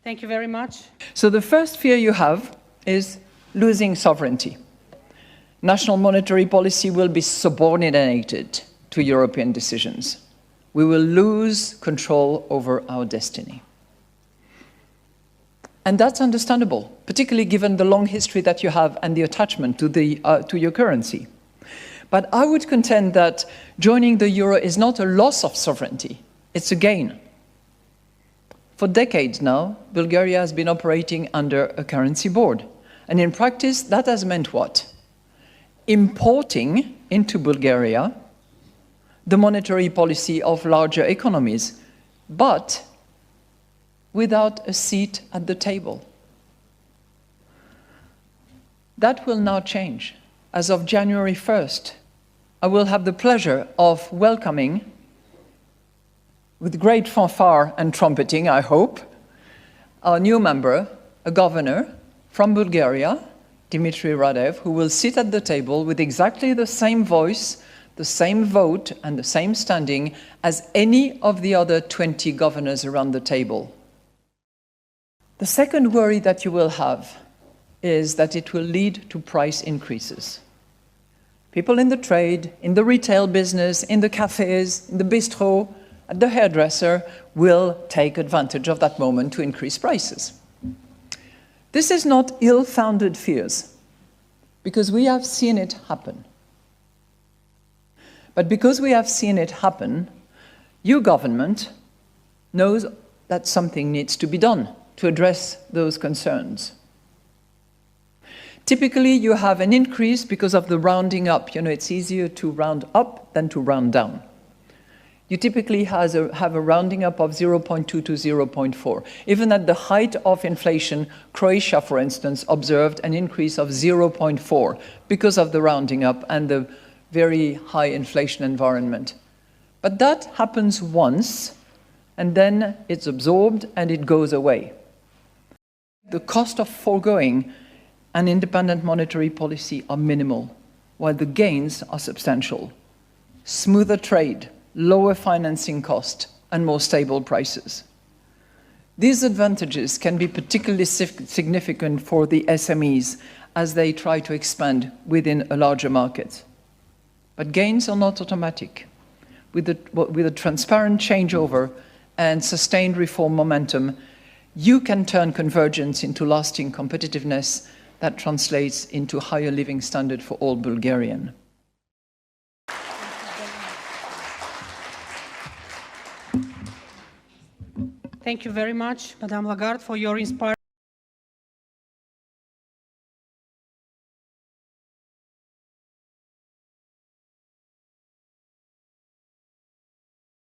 Thank you very much. So the first fear you have is losing sovereignty. National monetary policy will be subordinated to European decisions. We will lose control over our destiny. And that's understandable, particularly given the long history that you have and the attachment to your currency. But I would contend that joining the euro is not a loss of sovereignty, it's a gain. For decades now, Bulgaria has been operating under a currency board. And in practice, that has meant what? Importing into Bulgaria the monetary policy of larger economies, but without a seat at the table. That will now change. As of January 1st, I will have the pleasure of welcoming, with great fanfare and trumpeting, I hope, our new member, a governor from Bulgaria, Dimitri Radev, who will sit at the table with exactly the same voice, the same vote, and the same standing as any of the other 20 governors around the table. The second worry that you will have is that it will lead to price increases. People in the trade, in the retail business, in the cafes, in the bistro, at the hairdresser will take advantage of that moment to increase prices. This is not ill-founded fears, because we have seen it happen. But because we have seen it happen, your government knows that something needs to be done to address those concerns. Typically, you have an increase because of the rounding up. You know, it's easier to round up than to round down. You typically have a rounding up of 0.2 to 0.4. Even at the height of inflation, Croatia, for instance, observed an increase of 0.4 because of the rounding up and the very high inflation environment. But that happens once, and then it's absorbed and it goes away. The cost of foregoing an independent monetary policy are minimal, while the gains are substantial. Smoother trade, lower financing cost, and more stable prices. These advantages can be particularly significant for the SMEs as they try to expand within a larger market. But gains are not automatic. With a transparent changeover and sustained reform momentum, you can turn convergence into lasting competitiveness that translates into higher living standard for all Bulgarians. Thank you very much, Madame Lagarde, for your inspiring